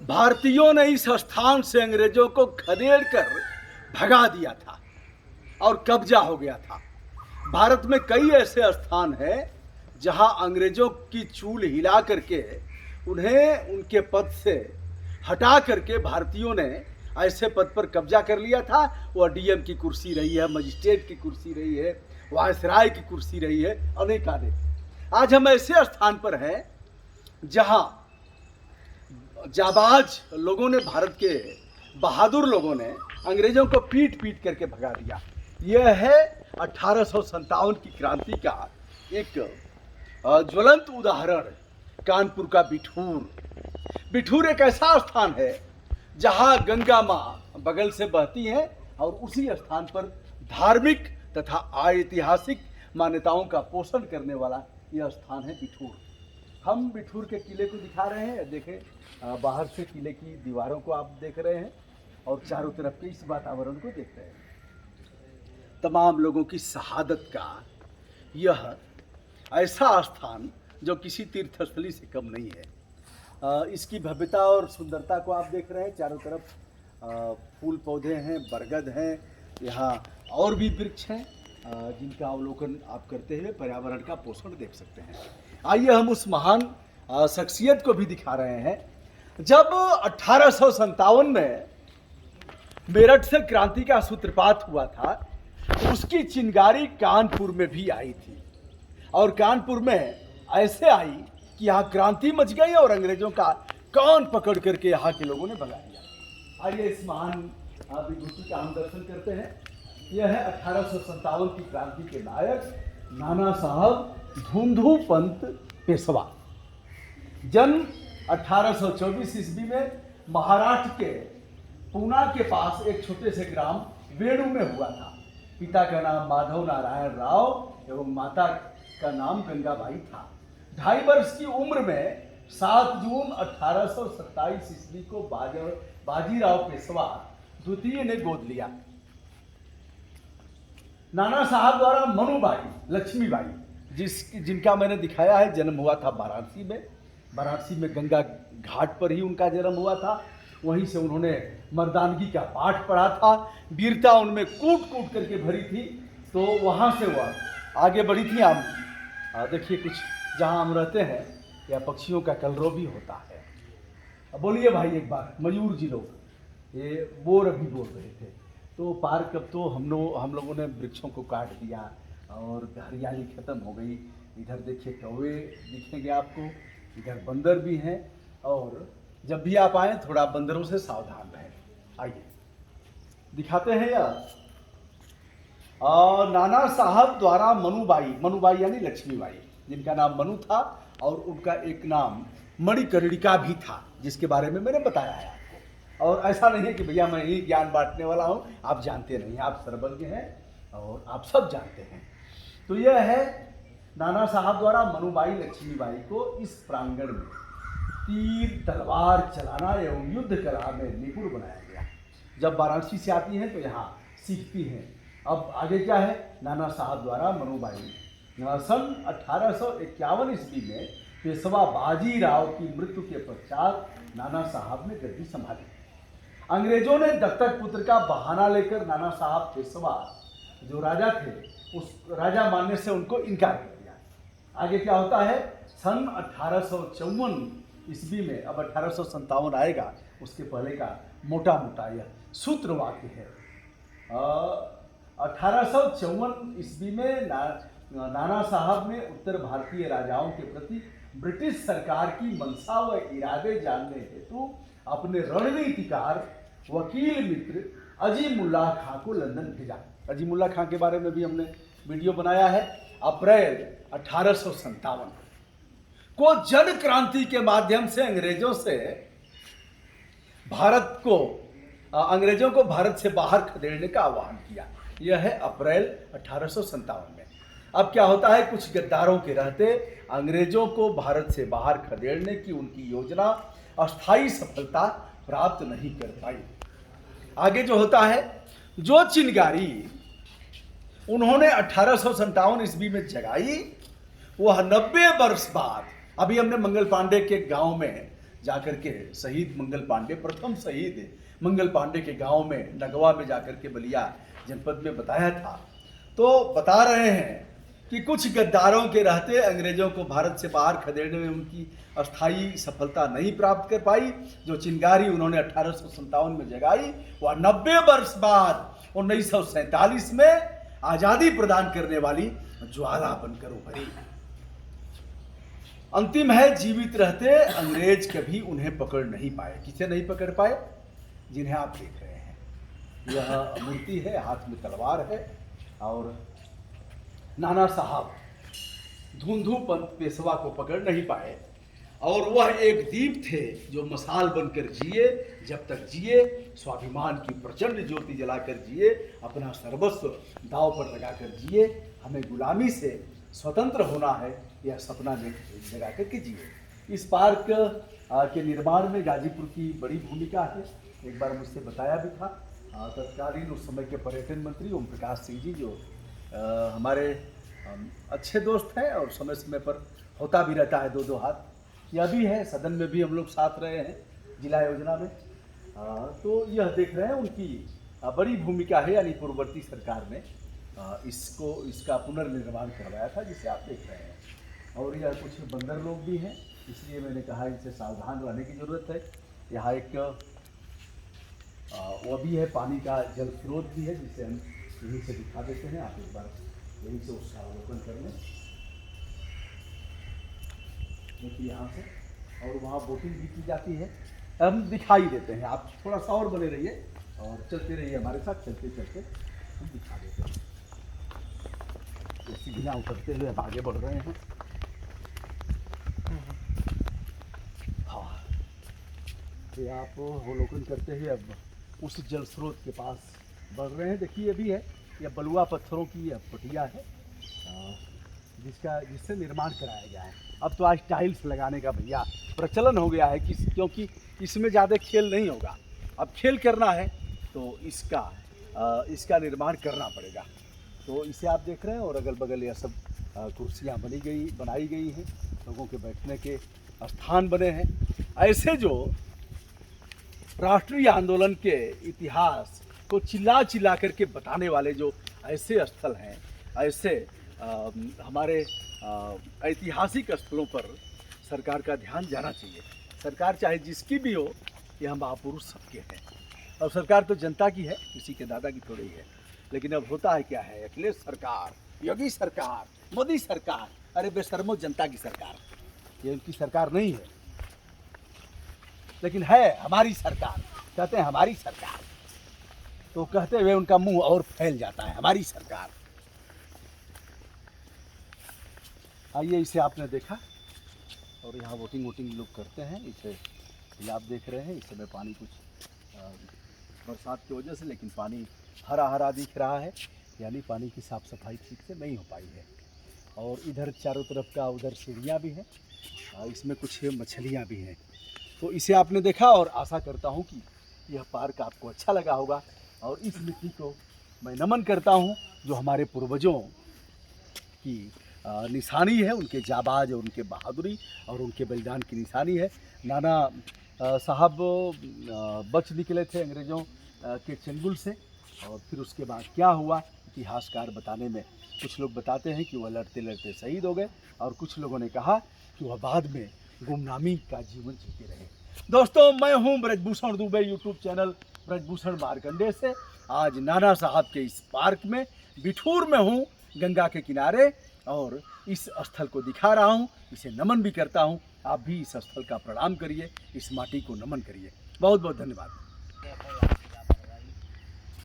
भारतीयों ने इस स्थान से अंग्रेजों को खदेड़ कर भगा दिया था और कब्जा हो गया था। भारत में कई ऐसे स्थान हैं जहां अंग्रेजों की चूल हिला करके उन्हें उनके पद से हटा करके भारतीयों ने ऐसे पद पर कब्जा कर लिया था। वह डीएम की कुर्सी रही है, मजिस्ट्रेट की कुर्सी रही है, वायसराय की कुर्सी रही है, अनेक अनेक। आज हम ऐसे स्थान पर हैं जहां जाबाज लोगों ने, भारत के बहादुर लोगों ने अंग्रेजों को पीट पीट करके भगा दिया। यह है 1857 की क्रांति का एक ज्वलंत उदाहरण, कानपुर का बिठूर। बिठूर एक ऐसा स्थान है जहां गंगा माँ बगल से बहती हैं और उसी स्थान पर धार्मिक तथा ऐतिहासिक मान्यताओं का पोषण करने वाला यह स्थान है बिठूर। हम बिठूर के किले को दिखा रहे हैं। देखें, बाहर से किले की दीवारों को आप देख रहे हैं और चारों तरफ के इस वातावरण को देख रहे हैं। तमाम लोगों की शहादत का यह ऐसा स्थान जो किसी तीर्थस्थली से कम नहीं है। इसकी भव्यता और सुंदरता को आप देख रहे हैं। चारों तरफ फूल पौधे हैं, बरगद हैं, यहाँ और भी वृक्ष हैं जिनका अवलोकन आप करते हुए पर्यावरण का पोषण देख सकते हैं। आइए हम उस महान शख्सियत को भी दिखा रहे हैं। जब 1857 में मेरठ से क्रांति का सूत्रपात हुआ था, उसकी चिंगारी कानपुर में भी आई थी और कानपुर में ऐसे आई कि यहाँ क्रांति मच गई और अंग्रेजों का कान पकड़ करके यहाँ के लोगों ने भगा दिया। आइए इस महान विभूति का हम दर्शन करते हैं। यह है 1857 की क्रांति के नायक नाना साहब धुंधु पंत पेशवा। जन्म 1824 ईस्वी में महाराष्ट्र के पूना के पास एक छोटे से ग्राम वेणु में हुआ था। पिता का नाम माधव नारायण राव एवं माता का नाम गंगाबाई था। 2.5 वर्ष की उम्र में 7 जून 1827 ईस्वी को बाजीराव पेशवा द्वितीय ने गोद लिया। नाना साहब द्वारा मनुबाई, लक्ष्मीबाई, जिनका मैंने दिखाया है, जन्म हुआ था वाराणसी में। वाराणसी में गंगा घाट पर ही उनका जन्म हुआ था। वहीं से उन्होंने मर्दानगी का पाठ पढ़ा था। वीरता उनमें कूट कूट करके भरी थी, तो वहाँ से वह आगे बढ़ी थी। आप देखिए, कुछ जहाँ हम रहते हैं या पक्षियों का कलरव भी होता है। अब बोलिए भाई एक बार, मयूर जी लोग ये बोर अभी बोल रहे थे, तो पार्क अब तो हम लोगों ने वृक्षों को काट दिया और हरियाली खत्म हो गई। इधर देखिए कौवे दिखेंगे आपको, इधर बंदर भी हैं, और जब भी आप आए थोड़ा बंदरों से सावधान रहें। आइए दिखाते हैं यार। नाना साहब द्वारा मनुबाई यानी लक्ष्मीबाई, जिनका नाम मनु था और उनका एक नाम मणिकर्णिका भी था, जिसके बारे में मैंने बताया है आपको। और ऐसा नहीं है कि भैया मैं ही ज्ञान बांटने वाला हूँ, आप जानते नहीं, आप सर्वज्ञ हैं और आप सब जानते हैं। तो यह है नाना साहब द्वारा मनुबाई लक्ष्मीबाई को इस प्रांगण में तीर तलवार चलाना एवं युद्ध कला में निपुण बनाया गया। जब वाराणसी से आती हैं तो यहाँ सीखती हैं। अब आगे क्या है, नाना साहब द्वारा मनुबाई सन 1851 ईस्वी में पेशवा बाजीराव की मृत्यु के पश्चात नाना साहब ने गद्दी संभाली। अंग्रेजों ने दत्तक पुत्र का बहाना लेकर नाना साहब पेशवा जो राजा थे, उस राजा मानने से उनको इनकार कर दिया। आगे क्या होता है, सन 1854 ईस्वी में, अब 1857 आएगा, उसके पहले का मोटा मोटा यह सूत्र वाक्य है। 1854 ईस्वी में नाना साहब ने उत्तर भारतीय राजाओं के प्रति ब्रिटिश सरकार की मंशा व इरादे जानने हेतु अपने रणनीतिकार वकील मित्र अजीमुल्लाह खां को लंदन भेजा। अजीमुल्लाह खां के बारे में भी हमने वीडियो बनाया है। अप्रैल 1857 को जन क्रांति के माध्यम से अंग्रेजों को भारत से बाहर खदेड़ने का आह्वान किया। यह है अप्रैल 1857 में। अब क्या होता है, कुछ गद्दारों के रहते अंग्रेजों को भारत से बाहर खदेड़ने की उनकी योजना अस्थायी सफलता प्राप्त नहीं कर पाई। आगे जो होता है, जो चिंगारी उन्होंने 1857 ईस्वी में जगाई, वह 90 वर्ष बाद, अभी हमने मंगल पांडे के गांव में जाकर के शहीद मंगल पांडे, प्रथम शहीद मंगल पांडे के गांव में नगवा में जाकर के बलिया जनपद में बताया था। तो बता रहे हैं कि कुछ गद्दारों के रहते अंग्रेजों को भारत से बाहर खदेड़ने में उनकी अस्थायी सफलता नहीं प्राप्त कर पाई। जो चिंगारी उन्होंने 1857 में जगाई, वह 90 वर्ष बाद 1947 में आजादी प्रदान करने वाली ज्वाला बनकर उभरी। अंतिम है, जीवित रहते अंग्रेज कभी उन्हें पकड़ नहीं पाए। किसे नहीं पकड़ पाए? जिन्हें आप देख रहे हैं। यह मूर्ति है, हाथ में तलवार है, और नाना साहब धुंधु पंत पेशवा को पकड़ नहीं पाए। और वह एक दीप थे जो मसाल बनकर जिए, जब तक जिए स्वाभिमान की प्रचंड ज्योति जलाकर जिए, अपना सर्वस्व दांव पर लगाकर जिए। हमें गुलामी से स्वतंत्र होना है, यह सपना जगा करके जिए। इस पार्क के निर्माण में गाजीपुर की बड़ी भूमिका है। एक बार मुझसे बताया भी था तत्कालीन उस समय के पर्यटन मंत्री ओम प्रकाश सिंह जी, जो हमारे अच्छे दोस्त हैं और समय समय पर होता भी रहता है दो हाथ। यह भी है, सदन में भी हम लोग साथ रहे हैं जिला योजना में। तो यह देख रहे हैं उनकी बड़ी भूमिका है, यानी पूर्ववर्ती सरकार ने इसका पुनर्निर्माण करवाया था, जिसे आप देख रहे हैं। और यह कुछ बंदर लोग भी हैं, इसलिए मैंने कहा इनसे सावधान रहने की ज़रूरत है। यहाँ एक वो भी है, पानी का जल स्रोत भी है, जिसे हम यहीं से दिखा देते हैं। आप एक बार यहीं से उसका अवलोकन कर लें, देखिए यहाँ से, और वहाँ बोटिंग भी की जाती है। हम दिखाई देते हैं, आप थोड़ा सा और बने रहिए और चलते रहिए हमारे साथ। चलते चलते हम दिखा देते हैं। सीढ़ियाँ उतरते हुए हम आगे बढ़ रहे हैं। हाँ, ये आप अवलोकन करते हुए अब उस जल स्रोत के पास बढ़ रहे हैं। देखिए, ये भी है, यह बलुआ पत्थरों की यह पटिया है, जिससे निर्माण कराया गया है। अब तो आज टाइल्स लगाने का भैया प्रचलन हो गया है, क्योंकि इसमें ज़्यादा खेल नहीं होगा। अब खेल करना है तो इसका निर्माण करना पड़ेगा। तो इसे आप देख रहे हैं, और अगल बगल यह सब कुर्सियाँ बनाई गई हैं, लोगों के बैठने के स्थान बने हैं। ऐसे जो राष्ट्रीय आंदोलन के इतिहास को चिल्ला करके बताने वाले जो ऐसे स्थल हैं, ऐसे हमारे ऐतिहासिक स्थलों पर सरकार का ध्यान जाना चाहिए। सरकार चाहे जिसकी भी हो, यह महापुरुष सबके हैं, और सरकार तो जनता की है, किसी के दादा की थोड़ी है। लेकिन अब होता है क्या है, अखिलेश सरकार, योगी सरकार, मोदी सरकार, अरे बेशर्मो जनता की सरकार। ये उनकी सरकार नहीं है, लेकिन है हमारी सरकार। कहते हैं हमारी सरकार, तो कहते हुए उनका मुंह और फैल जाता है, हमारी सरकार। आइए, इसे आपने देखा, और यहाँ वोटिंग लोग करते हैं। इसे ये आप देख रहे हैं, इस समय पानी कुछ बरसात की वजह से, लेकिन पानी हरा हरा दिख रहा है, यानी पानी की साफ़ सफाई ठीक से नहीं हो पाई है। और इधर चारों तरफ का उधर सीढ़ियाँ भी हैं, इसमें कुछ मछलियाँ भी हैं। तो इसे आपने देखा, और आशा करता हूँ कि यह पार्क आपको अच्छा लगा होगा। और इस मिट्टी को मैं नमन करता हूँ, जो हमारे पूर्वजों की निशानी है, उनके जाबाज और उनके बहादुरी और उनके बलिदान की निशानी है। नाना साहब बच निकले थे अंग्रेज़ों के चंगुल से, और फिर उसके बाद क्या हुआ, इतिहासकार बताने में कुछ लोग बताते हैं कि वह लड़ते लड़ते शहीद हो गए, और कुछ लोगों ने कहा कि वह बाद में गुमनामी का जीवन जीते रहे। दोस्तों, मैं हूं ब्रजभूषण दुबे, यूट्यूब चैनल ब्रजभूषण मार्कंडे से। आज नाना साहब के इस पार्क में बिठूर में हूं, गंगा के किनारे, और इस स्थल को दिखा रहा हूं, इसे नमन भी करता हूं। आप भी इस स्थल का प्रणाम करिए, इस माटी को नमन करिए। बहुत बहुत धन्यवाद।